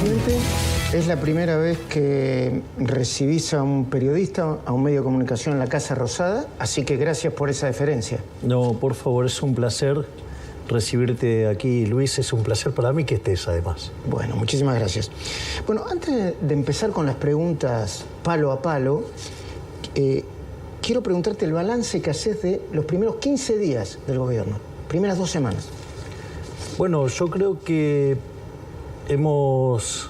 presidente. Es la primera vez que recibís a un periodista, a un medio de comunicación en la Casa Rosada, así que gracias por esa deferencia. No, por favor, es un placer recibirte aquí, Luis. Es un placer para mí que estés, además. Bueno, muchísimas gracias. Bueno, antes de empezar con las preguntas palo a palo, quiero preguntarte el balance que haces de los primeros 15 días del gobierno, primeras 2 semanas. Bueno, yo creo que hemos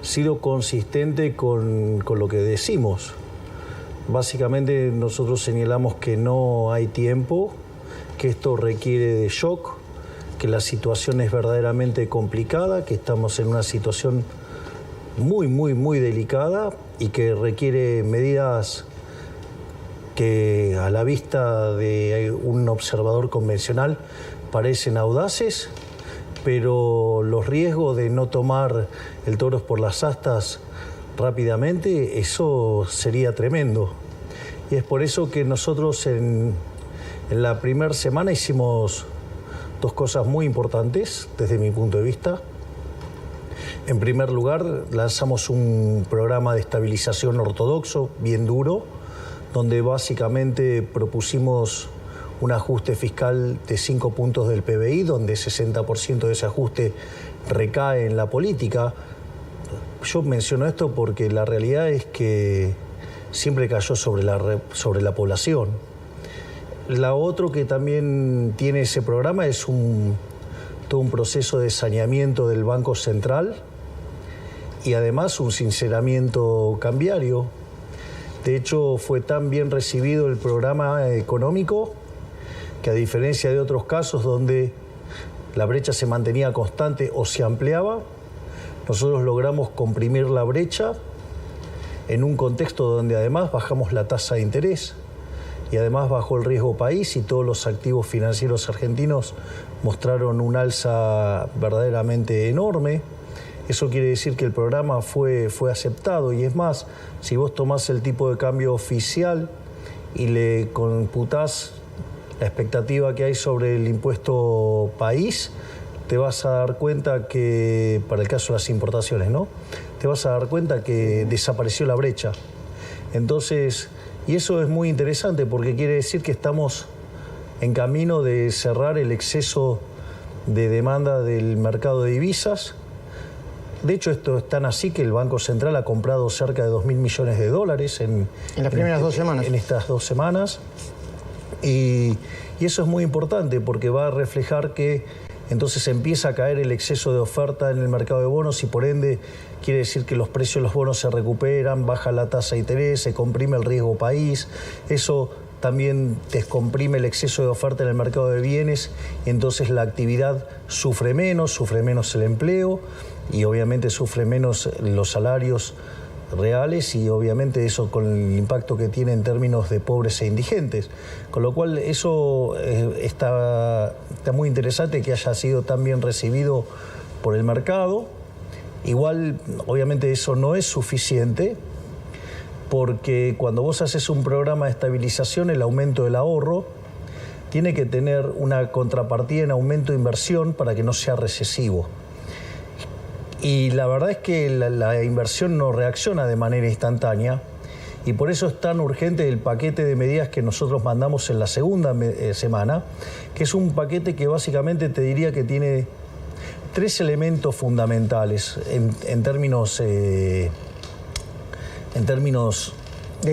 sido consistentes con lo que decimos. Básicamente nosotros señalamos que no hay tiempo, que esto requiere de shock, que la situación es verdaderamente complicada, que estamos en una situación muy delicada y que requiere medidas que a la vista de un observador convencional parecen audaces, pero los riesgos de no tomar el toro por las astas rápidamente, eso sería tremendo. Y es por eso que nosotros en la primera semana hicimos 2 cosas muy importantes desde mi punto de vista. En primer lugar, lanzamos un programa de estabilización ortodoxo, bien duro, donde básicamente propusimos un ajuste fiscal de 5 puntos del PBI, donde 60% de ese ajuste recae en la política. Yo menciono esto porque la realidad es que siempre cayó sobre la población. La otra que también tiene ese programa es todo un proceso de saneamiento del Banco Central y además un sinceramiento cambiario. De hecho, fue tan bien recibido el programa económico que, a diferencia de otros casos donde la brecha se mantenía constante o se ampliaba, nosotros logramos comprimir la brecha en un contexto donde además bajamos la tasa de interés y además bajó el riesgo país y todos los activos financieros argentinos mostraron un alza verdaderamente enorme. Eso quiere decir que el programa fue aceptado y es más, si vos tomás el tipo de cambio oficial y le computás la expectativa que hay sobre el impuesto país, te vas a dar cuenta que, para el caso de las importaciones, ¿no? Te vas a dar cuenta que desapareció la brecha. Entonces, y eso es muy interesante porque quiere decir que estamos en camino de cerrar el exceso de demanda del mercado de divisas. De hecho, esto es tan así que el Banco Central ha comprado cerca de $2.000 millones en las primeras 2 semanas. En estas 2 semanas. Y eso es muy importante porque va a reflejar que entonces empieza a caer el exceso de oferta en el mercado de bonos y por ende quiere decir que los precios de los bonos se recuperan, baja la tasa de interés, se comprime el riesgo país. Eso también descomprime el exceso de oferta en el mercado de bienes y entonces la actividad sufre menos el empleo y obviamente sufre menos los salarios reales y obviamente eso con el impacto que tiene en términos de pobres e indigentes. Con lo cual eso está muy interesante que haya sido tan bien recibido por el mercado. Igual, obviamente eso no es suficiente porque cuando vos haces un programa de estabilización, el aumento del ahorro tiene que tener una contrapartida en aumento de inversión para que no sea recesivo. Y la verdad es que la inversión no reacciona de manera instantánea y por eso es tan urgente el paquete de medidas que nosotros mandamos en la segunda semana, que es un paquete que básicamente te diría que tiene 3 elementos fundamentales en términos de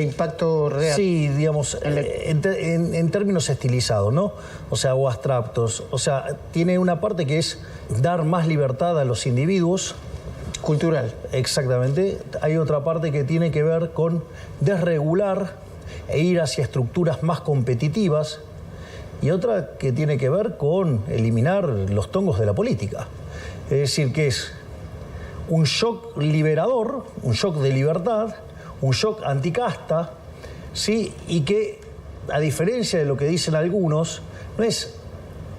impacto real. Sí, digamos, en términos estilizados, ¿no? O sea, o abstractos. O sea, tiene una parte que es dar más libertad a los individuos. Cultural. Exactamente. Hay otra parte que tiene que ver con desregular e ir hacia estructuras más competitivas. Y otra que tiene que ver con eliminar los tongos de la política. Es decir, que es un shock liberador, un shock de libertad, un shock anticasta, ¿sí? Y que, a diferencia de lo que dicen algunos, no es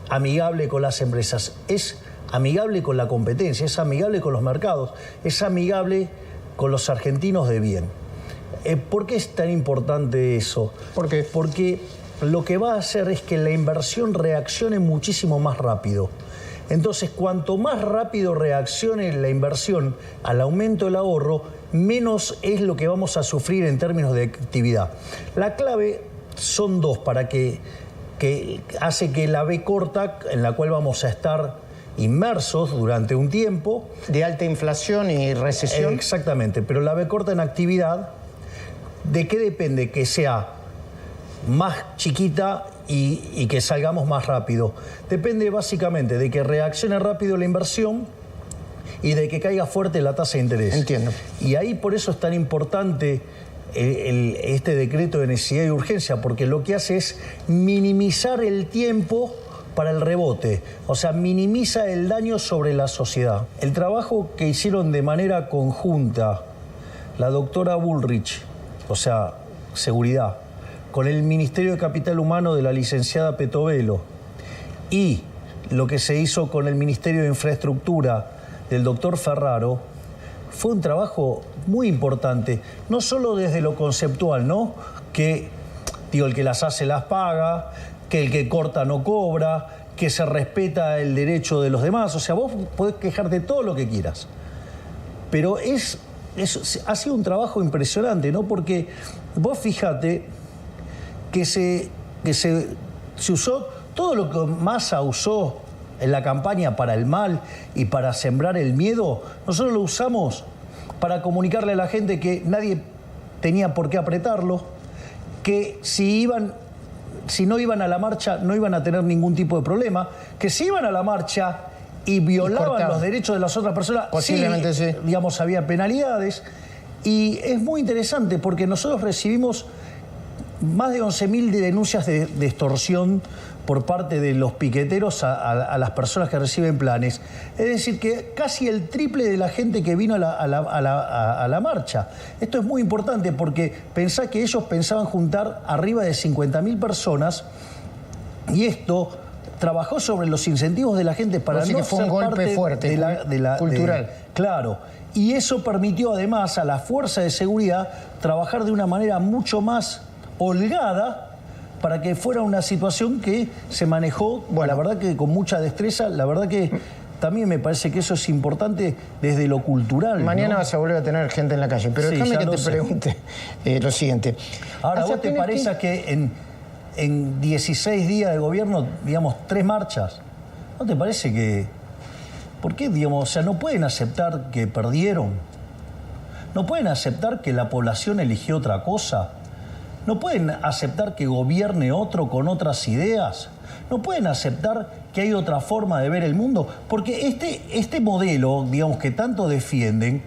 amigable con las empresas, es amigable con la competencia, es amigable con los mercados, es amigable con los argentinos de bien. ¿Por qué es tan importante eso? ¿Por qué? Porque lo que va a hacer es que la inversión reaccione muchísimo más rápido. Entonces, cuanto más rápido reaccione la inversión al aumento del ahorro, menos es lo que vamos a sufrir en términos de actividad. La clave son dos para que hace que la V corta, en la cual vamos a estar inmersos durante un tiempo. De alta inflación y recesión. Exactamente, pero la V corta en actividad, ¿de qué depende? Que sea más chiquita y que salgamos más rápido. Depende básicamente de que reaccione rápido la inversión y de que caiga fuerte la tasa de interés. Entiendo. Y ahí por eso es tan importante este decreto de necesidad y urgencia, porque lo que hace es minimizar el tiempo para el rebote, o sea, minimiza el daño sobre la sociedad. El trabajo que hicieron de manera conjunta la doctora Bullrich, o sea, seguridad, con el Ministerio de Capital Humano de la licenciada Petovelo y lo que se hizo con el Ministerio de Infraestructura del doctor Ferraro, fue un trabajo muy importante, no solo desde lo conceptual, ¿no? Que, digo, el que las hace las paga, que el que corta no cobra, que se respeta el derecho de los demás. O sea, vos podés quejarte todo lo que quieras. Pero ha sido un trabajo impresionante, ¿no? Porque vos fíjate que se usó todo lo que Massa usó en la campaña para el mal y para sembrar el miedo. Nosotros lo usamos para comunicarle a la gente que nadie tenía por qué apretarlo, que si no iban a la marcha no iban a tener ningún tipo de problema, que si iban a la marcha y violaban los derechos de las otras personas, posiblemente sí, digamos, había penalidades. Y es muy interesante porque nosotros recibimos más de 11.000 denuncias de extorsión por parte de los piqueteros a las personas que reciben planes. Es decir, que casi el triple de la gente que vino a la marcha. Esto es muy importante porque pensá que ellos pensaban juntar arriba de 50.000 personas y esto trabajó sobre los incentivos de la gente para no fue un golpe fuerte, cultural. Claro. Y eso permitió además a la fuerza de seguridad trabajar de una manera mucho más holgada para que fuera una situación que se manejó, la verdad que con mucha destreza. La verdad que también me parece que eso es importante desde lo cultural. Mañana, ¿no?, vas a volver a tener gente en la calle, pero sí, déjame que te pregunte lo siguiente. Ahora, ¿vos te parece que en 16 días de gobierno, digamos, 3 marchas, ¿no te parece que... ¿Por qué, digamos, o sea, no pueden aceptar que perdieron? ¿No pueden aceptar que la población eligió otra cosa? ¿No pueden aceptar que gobierne otro con otras ideas? ¿No pueden aceptar que hay otra forma de ver el mundo? Porque este modelo, digamos, que tanto defienden,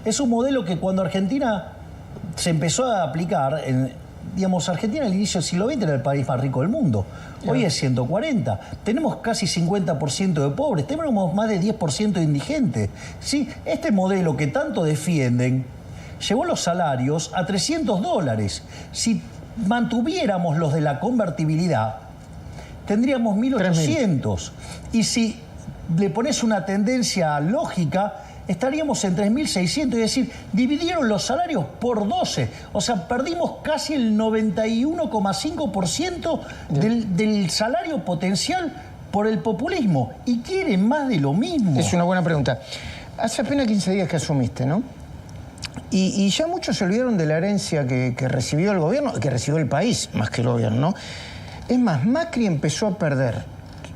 es un modelo que cuando Argentina se empezó a aplicar, digamos, Argentina al inicio del siglo XX era el país más rico del mundo. Hoy es 140. Tenemos casi 50% de pobres, tenemos más de 10% de indigentes. ¿Sí? Este modelo que tanto defienden llevó los salarios a $300. Si mantuviéramos los de la convertibilidad, tendríamos 1.800. Y si le pones una tendencia lógica, estaríamos en 3.600. Es decir, dividieron los salarios por 12. O sea, perdimos casi el 91,5% del salario potencial por el populismo. Y quieren más de lo mismo. Es una buena pregunta. Hace apenas 15 días que asumiste, ¿no? Y ya muchos se olvidaron de la herencia que recibió el gobierno, que recibió el país, más que el gobierno, ¿no? Es más, Macri empezó a perder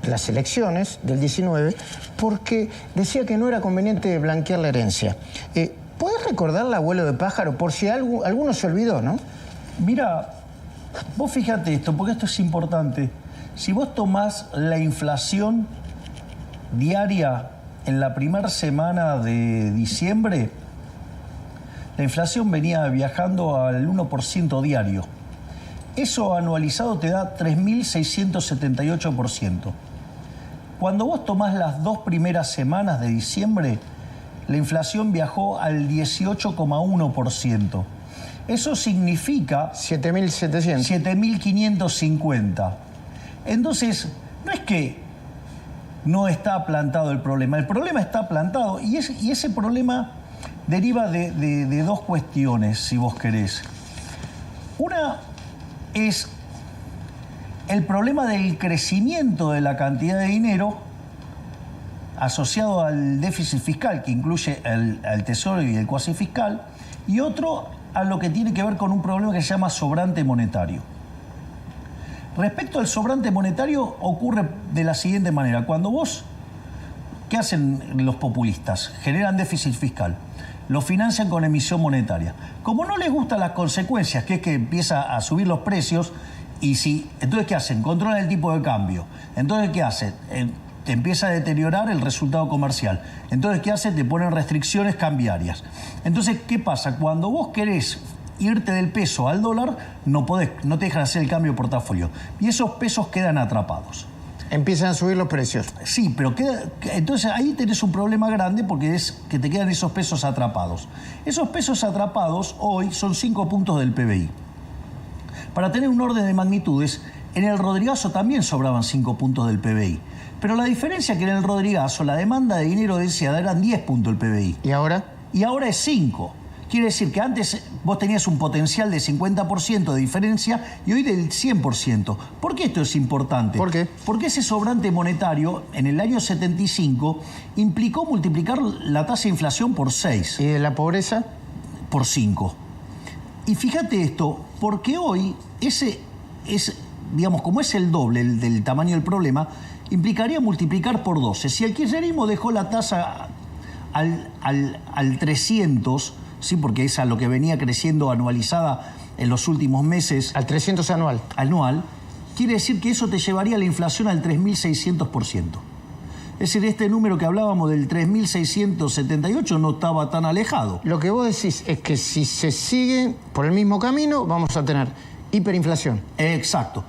las elecciones del 19 porque decía que no era conveniente blanquear la herencia. ¿Podés recordar el abuelo de pájaro? Por si alguno se olvidó, ¿no? Mira, vos fíjate esto, porque esto es importante. Si vos tomás la inflación diaria en la primera semana de diciembre, la inflación venía viajando al 1% diario. Eso anualizado te da 3.678%. Cuando vos tomás las 2 primeras semanas de diciembre, la inflación viajó al 18,1%. Eso significa 7.700. 7.550. Entonces, no es que no está plantado el problema está plantado y ese problema deriva de 2 cuestiones, si vos querés. Una es el problema del crecimiento de la cantidad de dinero asociado al déficit fiscal, que incluye al tesoro y el cuasi fiscal, y otro a lo que tiene que ver con un problema que se llama sobrante monetario. Respecto al sobrante monetario, ocurre de la siguiente manera. Cuando vos, ¿qué hacen los populistas? Generan déficit fiscal. Lo financian con emisión monetaria. Como no les gustan las consecuencias, que es que empieza a subir los precios, entonces ¿qué hacen? Controlan el tipo de cambio. Entonces ¿qué hacen? Te empieza a deteriorar el resultado comercial. Entonces ¿qué hacen? Te ponen restricciones cambiarias. Entonces, ¿qué pasa? Cuando vos querés irte del peso al dólar, no te dejan hacer el cambio de portafolio. Y esos pesos quedan atrapados. Empiezan a subir los precios. Sí, pero entonces ahí tenés un problema grande porque es que te quedan esos pesos atrapados. Esos pesos atrapados hoy son 5 puntos del PBI. Para tener un orden de magnitudes, en el Rodrigazo también sobraban 5 puntos del PBI. Pero la diferencia es que en el Rodrigazo la demanda de dinero deseada eran 10 puntos del PBI. ¿Y ahora? Y ahora es 5. Quiere decir que antes vos tenías un potencial de 50% de diferencia y hoy del 100%. ¿Por qué esto es importante? ¿Por qué? Porque ese sobrante monetario en el año 75 implicó multiplicar la tasa de inflación por 6. ¿Y de la pobreza? Por 5. Y fíjate esto, porque hoy ese es, digamos, como es el doble del tamaño del problema, implicaría multiplicar por 12. Si el kirchnerismo dejó la tasa al 300... Sí, porque es a lo que venía creciendo anualizada en los últimos meses. Al 300 anual. Anual. Quiere decir que eso te llevaría la inflación al 3.600%. Es decir, este número que hablábamos del 3.678 no estaba tan alejado. Lo que vos decís es que si se sigue por el mismo camino, vamos a tener hiperinflación. Exacto.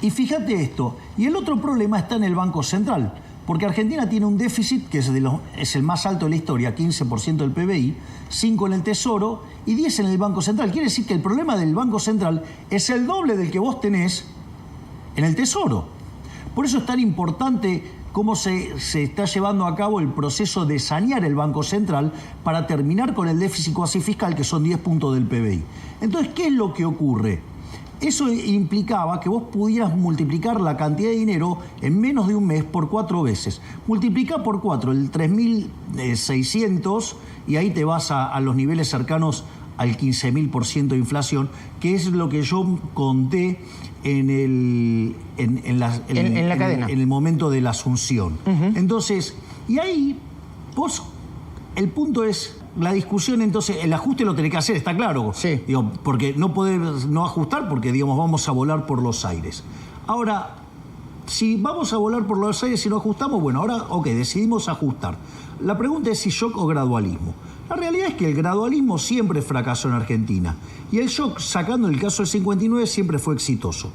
Y fíjate esto. Y el otro problema está en el Banco Central. Porque Argentina tiene un déficit que es el más alto de la historia, 15% del PBI, 5 en el Tesoro y 10 en el Banco Central. Quiere decir que el problema del Banco Central es el doble del que vos tenés en el Tesoro. Por eso es tan importante cómo se está llevando a cabo el proceso de sanear el Banco Central para terminar con el déficit cuasi fiscal, que son 10 puntos del PBI. Entonces, ¿qué es lo que ocurre? Eso implicaba que vos pudieras multiplicar la cantidad de dinero en menos de un mes por 4 veces. Multiplica por 4 el 3.600 y ahí te vas a los niveles cercanos al 15.000% de inflación, que es lo que yo conté en la cadena. En el momento de la asunción. Entonces, y ahí vos, el punto es... La discusión, entonces, el ajuste lo tenés que hacer, está claro. Sí. Digo, porque no podés no ajustar porque, digamos, vamos a volar por los aires. Ahora, si vamos a volar por los aires y no ajustamos, bueno, ahora, ok, decidimos ajustar. La pregunta es si shock o gradualismo. La realidad es que el gradualismo siempre fracasó en Argentina. Y el shock, sacando el caso del 59, siempre fue exitoso.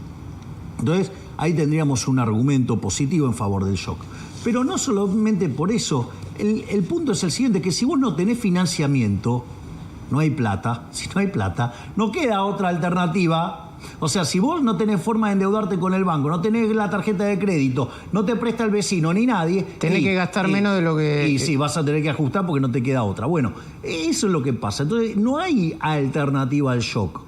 Entonces, ahí tendríamos un argumento positivo en favor del shock. Pero no solamente por eso. El punto es el siguiente, que si vos no tenés financiamiento, no hay plata. Si no hay plata, no queda otra alternativa. O sea, si vos no tenés forma de endeudarte con el banco, no tenés la tarjeta de crédito, no te presta el vecino ni nadie... Tenés que gastar menos de lo que... Y sí, vas a tener que ajustar porque no te queda otra. Bueno, eso es lo que pasa. Entonces, no hay alternativa al shock.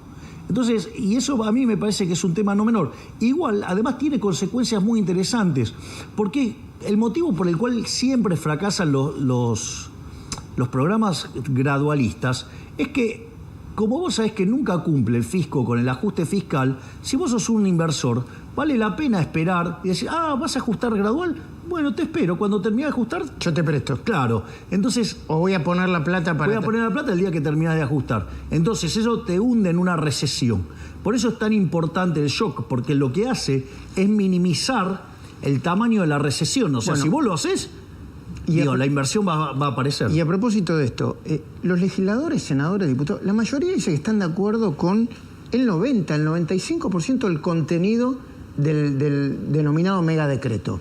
Entonces, y eso a mí me parece que es un tema no menor. Igual, además tiene consecuencias muy interesantes, porque el motivo por el cual siempre fracasan los programas gradualistas es que, como vos sabés que nunca cumple el fisco con el ajuste fiscal, si vos sos un inversor, vale la pena esperar y decir, ¿vas a ajustar gradual? Bueno, te espero. Cuando termine de ajustar... Yo te presto. Claro. Entonces... O voy a poner la plata para... Voy a poner la plata el día que terminas de ajustar. Entonces eso te hunde en una recesión. Por eso es tan importante el shock, porque lo que hace es minimizar el tamaño de la recesión. O sea, si vos lo haces, la inversión va a aparecer. Y a propósito de esto, los legisladores, senadores, diputados, la mayoría dice que están de acuerdo con el 95% del contenido del denominado megadecreto.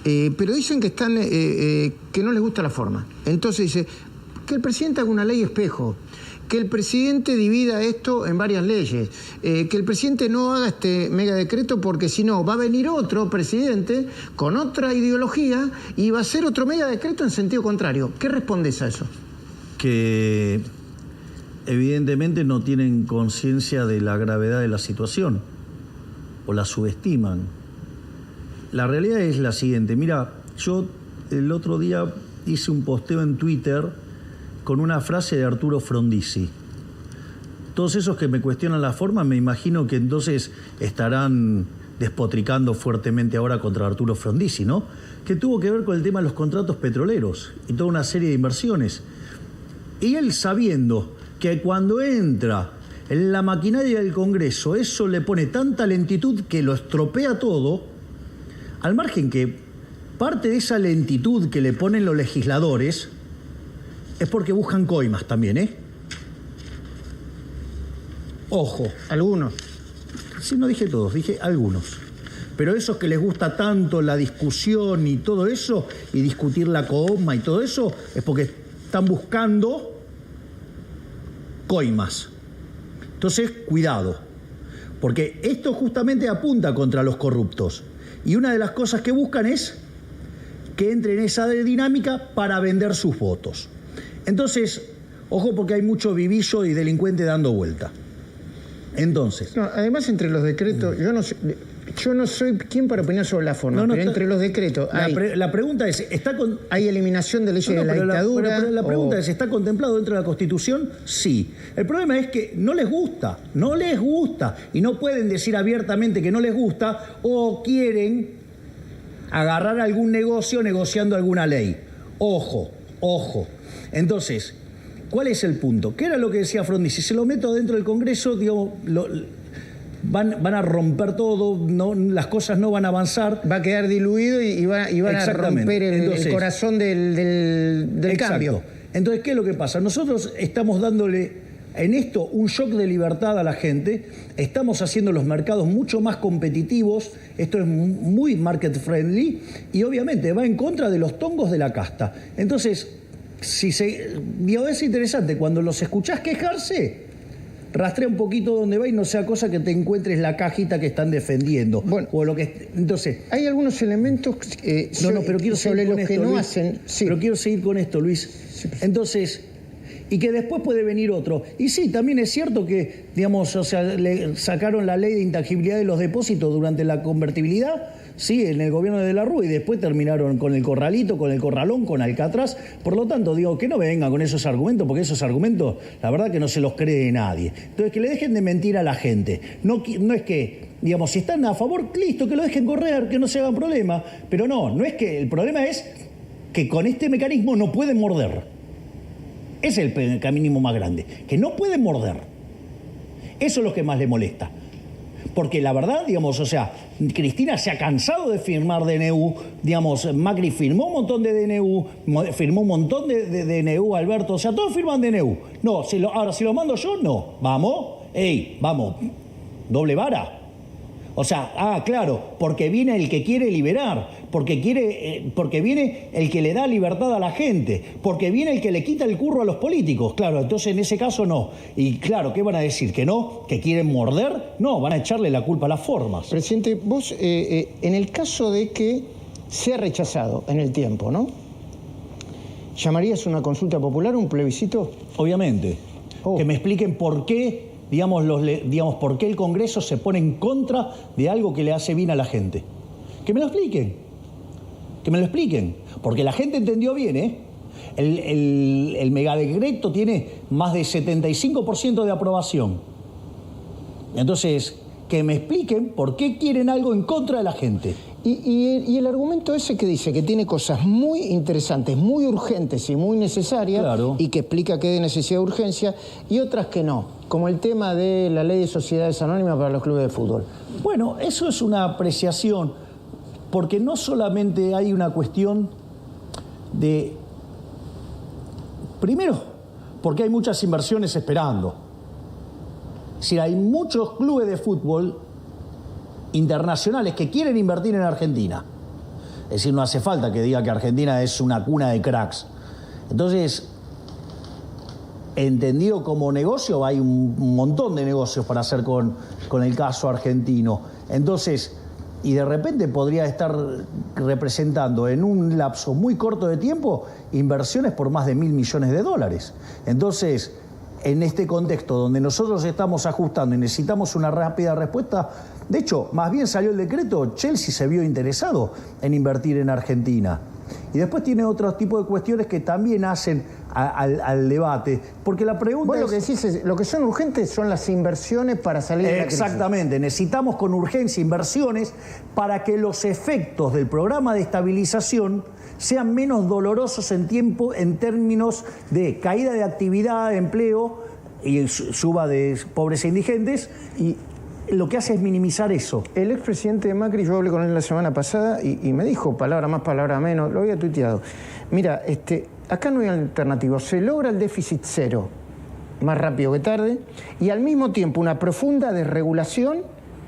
Pero dicen que están que no les gusta la forma. Entonces dice que el presidente haga una ley espejo, que el presidente divida esto en varias leyes, que el presidente no haga este megadecreto porque si no va a venir otro presidente con otra ideología y va a hacer otro megadecreto en sentido contrario. ¿Qué respondes a eso? Que evidentemente no tienen conciencia de la gravedad de la situación o la subestiman. La realidad es la siguiente. Mira, yo el otro día hice un posteo en Twitter con una frase de Arturo Frondizi. Todos esos que me cuestionan la forma, me imagino que entonces estarán despotricando fuertemente ahora contra Arturo Frondizi, ¿no? Que tuvo que ver con el tema de los contratos petroleros y toda una serie de inversiones. Y él, sabiendo que cuando entra en la maquinaria del Congreso, eso le pone tanta lentitud que lo estropea todo, al margen que parte de esa lentitud que le ponen los legisladores es porque buscan coimas también, ¿eh? Ojo. Algunos. Sí, no dije todos, dije algunos. Pero esos que les gusta tanto la discusión y todo eso, y discutir la coma y todo eso, es porque están buscando coimas. Entonces, cuidado, porque esto justamente apunta contra los corruptos. Y una de las cosas que buscan es que entre en esa dinámica para vender sus votos. Entonces, ojo, porque hay mucho vivillo y delincuente dando vuelta. Entonces... No, además, entre los decretos, yo no soy quien para opinar sobre la forma, pero entre los decretos la pregunta es, ¿hay eliminación de leyes de la dictadura? Pero la pregunta es, ¿está contemplado dentro de la Constitución? Sí. El problema es que no les gusta, y no pueden decir abiertamente que no les gusta o quieren agarrar algún negocio negociando alguna ley. Ojo. Entonces, ¿cuál es el punto? ¿Qué era lo que decía Frondizi? Si se lo meto dentro del Congreso, digo, van a romper todo, no, las cosas no van a avanzar. Va a quedar diluido y van a romper el corazón del cambio. Entonces, ¿qué es lo que pasa? Nosotros estamos dándole en esto un shock de libertad a la gente, estamos haciendo los mercados mucho más competitivos, esto es muy market friendly y obviamente va en contra de los tongos de la casta. Entonces, es interesante, cuando los escuchás quejarse, rastrea un poquito donde va y no sea cosa que te encuentres la cajita que están defendiendo. Bueno, o lo que, entonces, hay algunos elementos pero quiero sobre los que no Luis, hacen. Sí. Pero quiero seguir con esto, Luis. Sí. Entonces, y que después puede venir otro. Y sí, también es cierto que, digamos, o sea, le sacaron la ley de intangibilidad de los depósitos durante la convertibilidad, sí, en el gobierno de la Rúa, y después terminaron con el corralito, con el corralón, con Alcatraz. Por lo tanto, digo, que no vengan con esos argumentos, porque esos argumentos, la verdad que no se los cree nadie. Entonces, que le dejen de mentir a la gente. No es que, digamos, si están a favor, listo, que lo dejen correr, que no se hagan problema. Pero no es que, el problema es que con este mecanismo no pueden morder. Es el mecanismo más grande, que no pueden morder. Eso es lo que más le molesta. Porque la verdad, digamos, o sea, Cristina se ha cansado de firmar DNU, digamos, Macri firmó un montón de DNU, firmó un montón de DNU, Alberto, o sea, todos firman DNU. No, ahora si lo mando yo, no. Vamos, doble vara. O sea, claro, porque viene el que quiere liberar, porque viene el que le da libertad a la gente, porque viene el que le quita el curro a los políticos. Claro, entonces en ese caso no. Y claro, ¿qué van a decir? ¿Que no? ¿Que quieren morder? No, van a echarle la culpa a las formas. Presidente, vos, en el caso de que sea rechazado en el tiempo, ¿no? ¿Llamarías una consulta popular, un plebiscito? Obviamente. Que me expliquen por qué... Digamos, ¿por qué el Congreso se pone en contra de algo que le hace bien a la gente? Que me lo expliquen. Porque la gente entendió bien, ¿eh? El megadecreto tiene más de 75% de aprobación. Entonces, que me expliquen por qué quieren algo en contra de la gente. Y el argumento ese que dice que tiene cosas muy interesantes, muy urgentes y muy necesarias, claro, y que explica que hay necesidad de urgencia, y otras que no, como el tema de la ley de sociedades anónimas para los clubes de fútbol. Bueno, eso es una apreciación, porque no solamente hay una cuestión de... Primero, porque hay muchas inversiones esperando. Es decir, hay muchos clubes de fútbol internacionales que quieren invertir en Argentina. Es decir, no hace falta que diga que Argentina es una cuna de cracks. Entonces, entendido como negocio, hay un montón de negocios para hacer con el caso argentino. Entonces, y de repente podría estar representando en un lapso muy corto de tiempo inversiones por más de $1.000 millones. Entonces, en este contexto donde nosotros estamos ajustando y necesitamos una rápida respuesta, de hecho, más bien salió el decreto, Chelsea se vio interesado en invertir en Argentina. Y después tiene otro tipo de cuestiones que también hacen al debate. Porque la pregunta Vos lo que decís es, lo que son urgentes son las inversiones para salir de la crisis. Exactamente, necesitamos con urgencia inversiones para que los efectos del programa de estabilización sean menos dolorosos en términos de caída de actividad, de empleo y suba de pobres e indigentes, y lo que hace es minimizar eso. El expresidente Macri, yo hablé con él la semana pasada y me dijo, palabra más, palabra menos, lo había tuiteado. Mira, acá no hay alternativa, se logra el déficit cero más rápido que tarde y al mismo tiempo una profunda desregulación,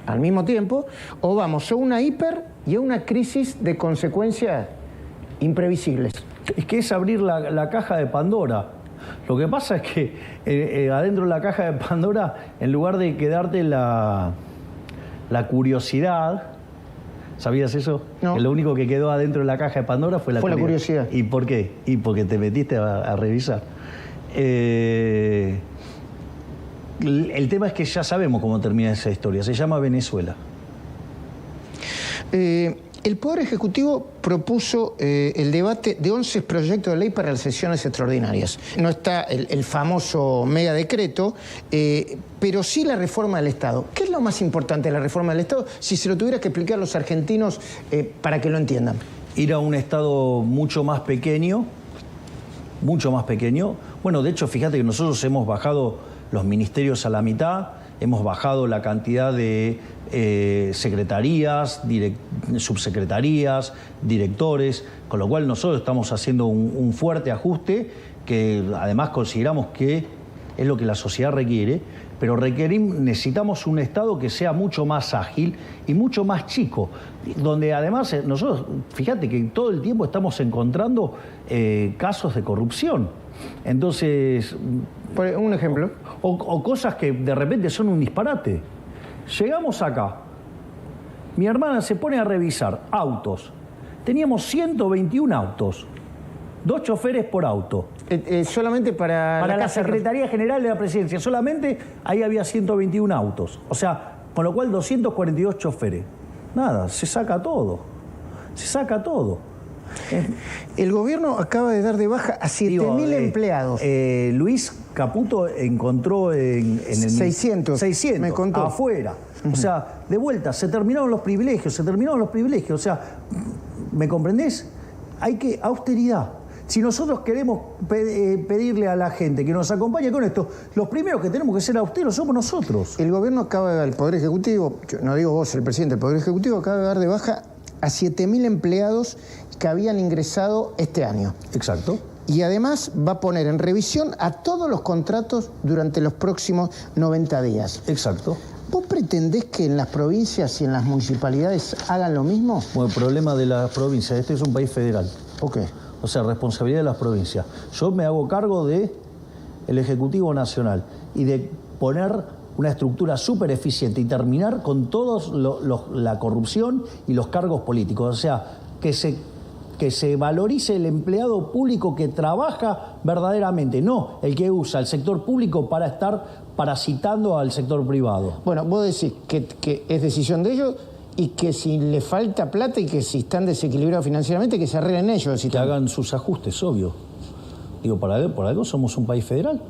al mismo tiempo, o vamos a una hiper y a una crisis de consecuencias imprevisibles. Es que es abrir la caja de Pandora. Lo que pasa es que adentro de la caja de Pandora, en lugar de quedarte la curiosidad, ¿sabías eso? No. Que lo único que quedó adentro de la caja de Pandora fue la curiosidad. ¿Y por qué? Y porque te metiste a revisar. El tema es que ya sabemos cómo termina esa historia. Se llama Venezuela. El Poder Ejecutivo propuso el debate de 11 proyectos de ley para las sesiones extraordinarias. No está el famoso mega decreto, pero sí la reforma del Estado. ¿Qué es lo más importante de la reforma del Estado? Si se lo tuvieras que explicar a los argentinos para que lo entiendan. Ir a un Estado mucho más pequeño. Bueno, de hecho, fíjate que nosotros hemos bajado los ministerios a la mitad, hemos bajado la cantidad de secretarías, subsecretarías, directores, con lo cual nosotros estamos haciendo un fuerte ajuste que además consideramos que es lo que la sociedad requiere, pero necesitamos un Estado que sea mucho más ágil y mucho más chico, donde además nosotros, fíjate que todo el tiempo estamos encontrando casos de corrupción. Entonces... Un ejemplo. O cosas que de repente son un disparate. Llegamos acá, mi hermana se pone a revisar autos. Teníamos 121 autos, 2 choferes por auto. Solamente para la Secretaría General de la Presidencia, solamente ahí había 121 autos. O sea, con lo cual 242 choferes. Nada, se saca todo. El gobierno acaba de dar de baja a 7.000 empleados. Luis Caputo encontró en el 600 me contó, afuera. O sea, de vuelta, se terminaron los privilegios. O sea, ¿me comprendés? Hay que austeridad. Si nosotros queremos pedirle a la gente que nos acompañe con esto, los primeros que tenemos que ser austeros somos nosotros. El gobierno acaba de dar, el Poder Ejecutivo, no digo vos, el presidente del Poder Ejecutivo, acaba de dar de baja a 7.000 empleados que habían ingresado este año. Exacto. Y además va a poner en revisión a todos los contratos durante los próximos 90 días. Exacto. ¿Vos pretendés que en las provincias y en las municipalidades hagan lo mismo? Bueno, el problema de las provincias, este es un país federal. Ok. O sea, responsabilidad de las provincias. Yo me hago cargo del Ejecutivo Nacional y de poner una estructura súper eficiente y terminar con todos la corrupción y los cargos políticos. O sea, que se valorice el empleado público que trabaja verdaderamente, no el que usa el sector público para estar parasitando al sector privado. Bueno, vos decís que es decisión de ellos y que si le falta plata y que si están desequilibrados financieramente, que se arreglen ellos. Que hagan sus ajustes, obvio. Digo, por algo somos un país federal.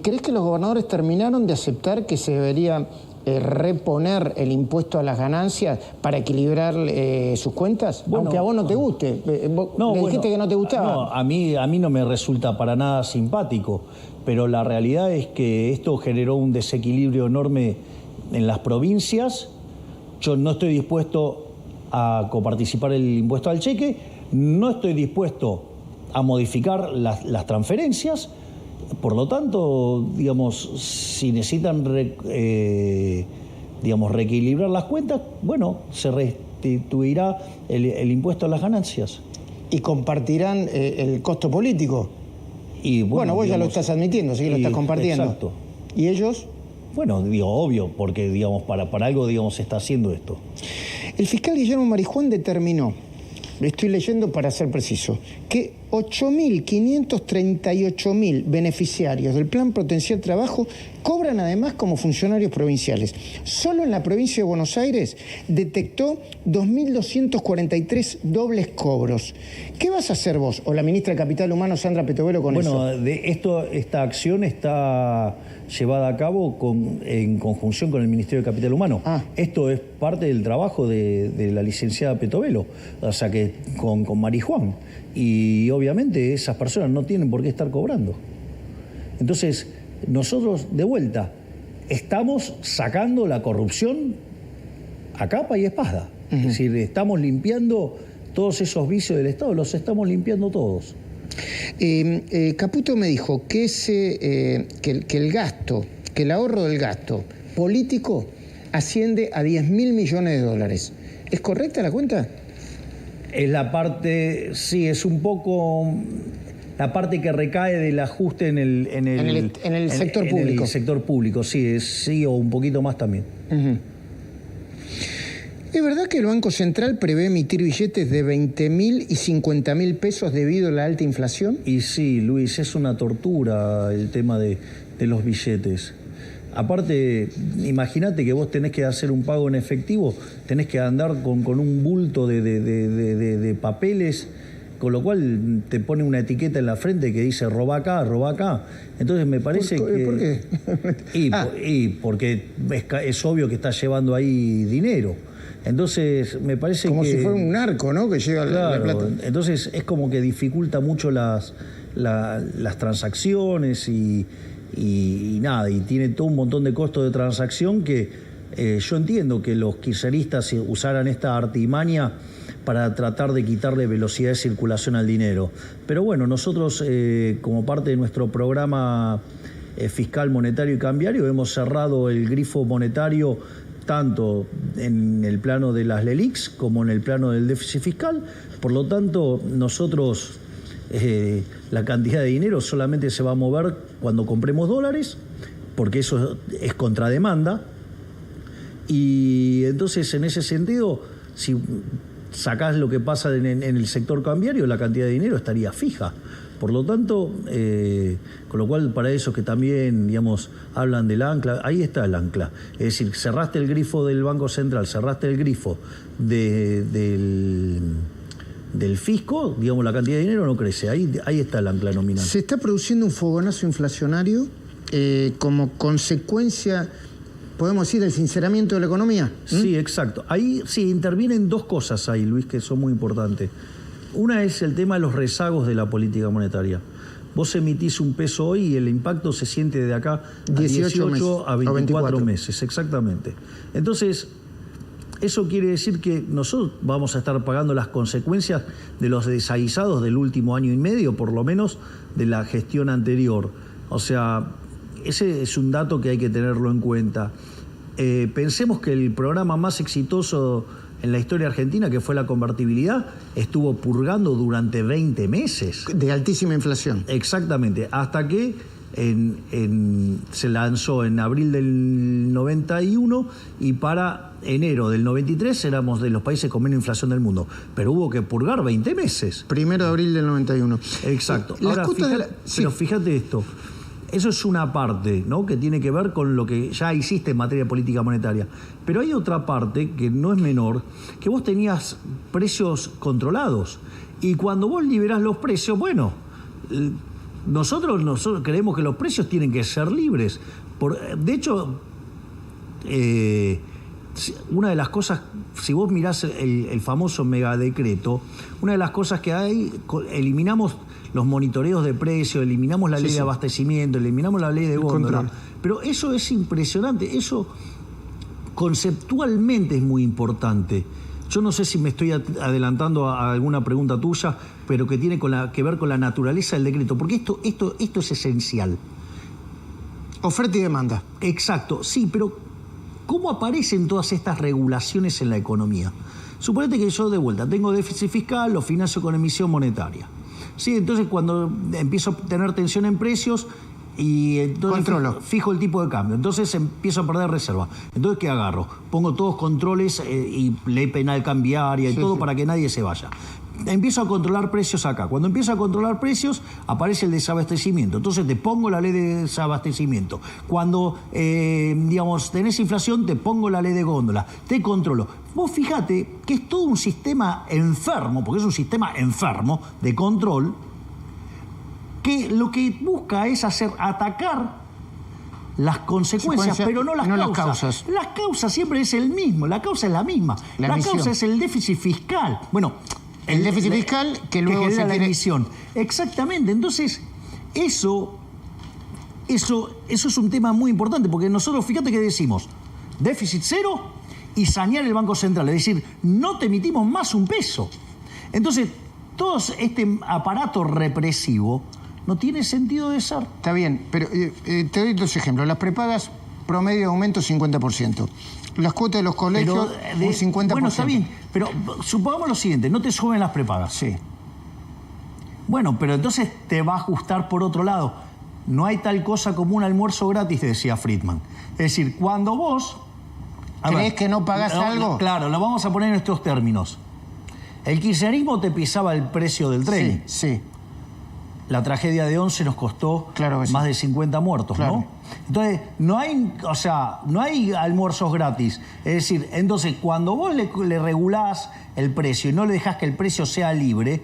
¿Crees que los gobernadores terminaron de aceptar que se debería reponer el impuesto a las ganancias para equilibrar sus cuentas? Bueno, aunque a vos no te guste. Dijiste que no te gustaba. No, a mí no me resulta para nada simpático, pero la realidad es que esto generó un desequilibrio enorme en las provincias. Yo no estoy dispuesto a coparticipar el impuesto al cheque, no estoy dispuesto a modificar las transferencias. Por lo tanto, digamos, si necesitan reequilibrar las cuentas, bueno, se restituirá el impuesto a las ganancias. ¿Y compartirán el costo político? Y bueno, vos ya lo estás admitiendo, así que lo estás compartiendo. Exacto. ¿Y ellos? Bueno, digo, obvio, porque digamos, para algo, digamos, se está haciendo esto. El fiscal Guillermo Marijuán determinó, lo estoy leyendo para ser preciso, que 8.538.000 beneficiarios del Plan Potenciar Trabajo cobran además como funcionarios provinciales. Solo en la provincia de Buenos Aires detectó 2.243 dobles cobros. ¿Qué vas a hacer vos o la ministra de Capital Humano, Sandra Petovelo, con eso? Bueno, esta acción está llevada a cabo en conjunción con el Ministerio de Capital Humano. Esto es parte del trabajo de la licenciada Petovelo, o sea que con Marijuán. Y obviamente esas personas no tienen por qué estar cobrando. Entonces, nosotros, de vuelta, estamos sacando la corrupción a capa y espada. Es decir, estamos limpiando todos esos vicios del Estado, los estamos limpiando todos. Caputo me dijo que el gasto, que el ahorro del gasto político asciende a 10.000 millones de dólares. ¿Es correcta la cuenta? Es la parte, sí, es un poco la parte que recae del ajuste en el sector público. En el sector público, sí, sí, o un poquito más también. ¿Es verdad que el Banco Central prevé emitir billetes de 20.000 y 50.000 pesos debido a la alta inflación? Y sí, Luis, es una tortura el tema de los billetes. Aparte, imagínate que vos tenés que hacer un pago en efectivo, tenés que andar con un bulto de papeles, con lo cual te pone una etiqueta en la frente que dice roba acá, roba acá. Entonces me parece que... ¿Por qué? Y porque es obvio que estás llevando ahí dinero. Entonces me parece como que... si fuera un narco, ¿no? Que llega la plata. Entonces es como que dificulta mucho las transacciones y nada, y tiene todo un montón de costos de transacción que yo entiendo que los kirchneristas usaran esta artimaña para tratar de quitarle velocidad de circulación al dinero. Pero bueno, nosotros como parte de nuestro programa fiscal, monetario y cambiario hemos cerrado el grifo monetario tanto en el plano de las LELIQs como en el plano del déficit fiscal. Por lo tanto, nosotros... la cantidad de dinero solamente se va a mover cuando compremos dólares, porque eso es contrademanda. Y entonces, en ese sentido, si sacás lo que pasa en el sector cambiario, la cantidad de dinero estaría fija. Por lo tanto, con lo cual, para esos que también, digamos, hablan del ancla, ahí está el ancla. Es decir, cerraste el grifo del Banco Central, cerraste el grifo del fisco, digamos, la cantidad de dinero no crece. Ahí está el ancla nominal. ¿Se está produciendo un fogonazo inflacionario como consecuencia, podemos decir, del sinceramiento de la economía? Sí, exacto. Ahí sí intervienen dos cosas ahí, Luis, que son muy importantes. Una es el tema de los rezagos de la política monetaria. Vos emitís un peso hoy y el impacto se siente de acá a 18 a 24 meses, exactamente. Entonces, eso quiere decir que nosotros vamos a estar pagando las consecuencias de los desaguisados del último año y medio, por lo menos de la gestión anterior. O sea, ese es un dato que hay que tenerlo en cuenta. Pensemos que el programa más exitoso en la historia argentina, que fue la convertibilidad, estuvo purgando durante 20 meses. De altísima inflación. Exactamente, hasta que se lanzó en abril del 91 y para enero del 93 éramos de los países con menos inflación del mundo. Pero hubo que purgar 20 meses. 1 de abril del 91. Exacto. Ahora, pero fíjate esto. Eso es una parte, ¿no?, que tiene que ver con lo que ya hiciste en materia de política monetaria. Pero hay otra parte que no es menor, que vos tenías precios controlados. Y cuando vos liberás los precios, bueno, nosotros creemos que los precios tienen que ser libres. De hecho, una de las cosas, si vos mirás el famoso megadecreto, una de las cosas que hay, eliminamos los monitoreos de precios, eliminamos la ley de abastecimiento, eliminamos la ley de góndola. Pero eso es impresionante, eso conceptualmente es muy importante. Yo no sé si me estoy adelantando a alguna pregunta tuya, pero que tiene que ver con la naturaleza del decreto, porque esto es esencial. Oferta y demanda. Exacto, sí, pero ¿cómo aparecen todas estas regulaciones en la economía? Suponete que yo de vuelta tengo déficit fiscal, lo financio con emisión monetaria. Sí, entonces cuando empiezo a tener tensión en precios y entonces fijo el tipo de cambio, entonces empiezo a perder reserva. Entonces, ¿qué agarro? Pongo todos controles y ley penal cambiaria y todo para que nadie se vaya. empiezo a controlar precios acá. Cuando empiezo a controlar precios, aparece el desabastecimiento. Entonces te pongo la ley de desabastecimiento. Cuando, digamos, tenés inflación, te pongo la ley de góndola. Te controlo. Vos fíjate que es todo un sistema enfermo, porque es un sistema enfermo de control, que lo que busca es atacar las consecuencias, pero no las causas. Las causas siempre es el mismo, la causa es la misma. La causa es el déficit fiscal. Bueno, el déficit fiscal que luego genera la emisión. Exactamente. Entonces, eso es un tema muy importante, porque nosotros, fíjate que decimos, déficit cero y sanear el Banco Central. Es decir, no te emitimos más un peso. Entonces, todo este aparato represivo no tiene sentido de ser. Está bien, pero te doy dos ejemplos. Las prepagas, promedio de aumento 50%. Las cuotas de los colegios, un 50%. Bueno, está bien, pero supongamos lo siguiente, no te suben las prepagas. Sí. Bueno, pero entonces te va a ajustar por otro lado. No hay tal cosa como un almuerzo gratis, decía Friedman. Es decir, cuando vos... ¿Crees que no pagás algo? Claro, lo vamos a poner en estos términos. El kirchnerismo te pisaba el precio del tren. Sí. La tragedia de 11 nos costó más de 50 muertos, ¿no? Entonces, no hay almuerzos gratis. Es decir, entonces, cuando vos le regulás el precio y no le dejás que el precio sea libre,